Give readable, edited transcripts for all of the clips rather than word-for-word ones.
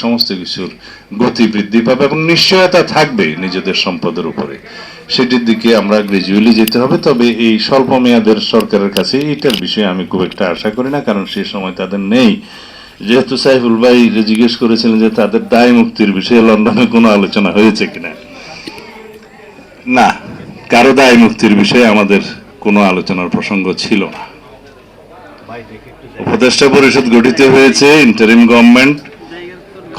সমস্ত কিছুর গতি বৃদ্ধি পাবে এবং নিশ্চয়তা থাকবে নিজেদের সম্পদের উপরে, সেটির দিকে আমরা গ্রাজুয়ালি যেতে হবে। তবে এই স্বল্প মেয়াদের সরকারের কাছে এইটার বিষয়ে আমি খুব একটা আশা করি না, কারণ সে সময় তাদের নেই। যেহেতু সাইফুল ভাই জিজ্ঞেস করেছিলেন যে তাদের দায় মুক্তির বিষয়ে লন্ডনে কোনো আলোচনা হয়েছে কিনা, না, কারো দায় মুক্তির বিষয়ে আমাদের কোনো আলোচনার প্রসঙ্গ ছিল না। উপদেষ্টা পরিষদ গঠিত হয়েছে, ইন্টারিম গভর্নমেন্ট,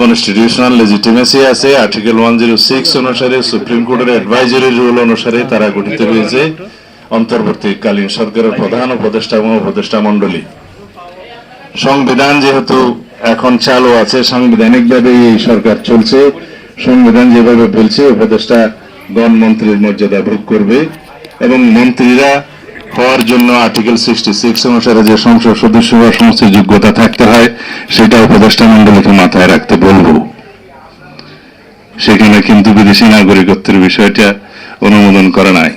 কনস্টিটিউশনাল লেজিটিমেসি আছে, আর্টিকেল 106 অনুসারে সুপ্রিম কোর্টের অ্যাডভাইজারি রুল অনুসারে তারা গঠিত হয়েছে। অন্তর্বর্তীকালীন সরকারের প্রধান উপদেষ্টা এবং উপদেষ্টা মণ্ডলী। সংবিধান যেহেতু এখন চালু আছে, সাংবিধানিকভাবে এই সরকার চলছে, সংবিধান যেভাবে বলছে উপদেষ্টা গণমন্ত্রীর মর্যাদা ভোগ করবে এবং মন্ত্রীরা হওয়ার জন্য আর্টিকেল 66 অনুসারে যে সংসদ সদস্য হওয়ার সমস্ত যোগ্যতা থাকতে হয় সেটা উপদেষ্টা মণ্ডলীকে মাথায় রাখতে বলবো। সেখানে কিন্তু বিদেশি নাগরিকত্বের বিষয়টা অনুমোদন করা নাই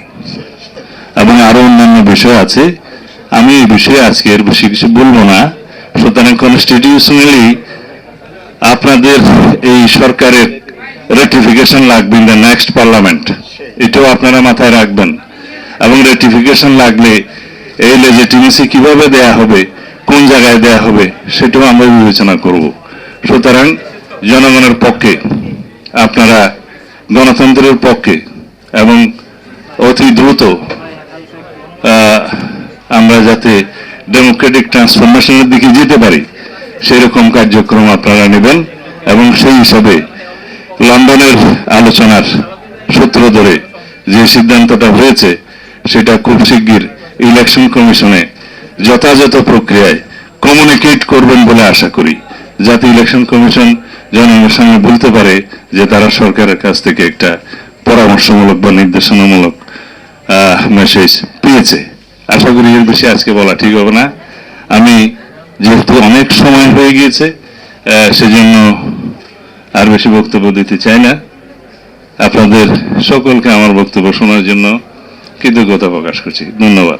এবং আরো অন্যান্য বিষয় আছে। আমি এই বিষয়ে আজকে এর বেশি কিছু বলবো না। সুতরাং কনস্টিটিউশনালি আপনাদের এই সরকারের রেটিফিকেশন লাগবে ইন দ্য নেক্সট পার্লামেন্ট, এটাও আপনারা মাথায় রাখবেন। এবং রেটিফিকেশন লাগলে এই লেজিটিমেসি কিভাবে দেয়া হবে, কোন জায়গায় দেয়া হবে, সেটাও আমরা বিবেচনা করব। সুতরাং জনগণের পক্ষে, আপনারা গণতন্ত্রের পক্ষে এবং অতি দ্রুত আমরা যাতে ডেমোক্রেটিক ট্রান্সফরমেশনের দিকে যেতে পারি সেরকম কার্যক্রম আপনারা নেবেন এবং সেই হিসাবে লন্ডনের আলোচনার সূত্র ধরে যে সিদ্ধান্তটা হয়েছে সেটা খুব শিগগির ইলেকশন কমিশনে যথাযথ প্রক্রিয়ায় কমিউনিকেট করবেন বলে আশা করি, যাতে ইলেকশন কমিশন জনগণের সামনে বলতে পারে যে তারা সরকারের কাছ থেকে একটা পরামর্শমূলক বা নির্দেশনামূলক মেসেজ পেয়েছে। আশা করি এর বেশি আজকে বলা ঠিক হবে না। আমি যেহেতু অনেক সময় হয়ে গিয়েছে সেজন্য আর বেশি বক্তব্য দিতে চাই না। আপনাদের সকলকে আমার বক্তব্য শোনার জন্য কৃতজ্ঞতা প্রকাশ করছি। ধন্যবাদ।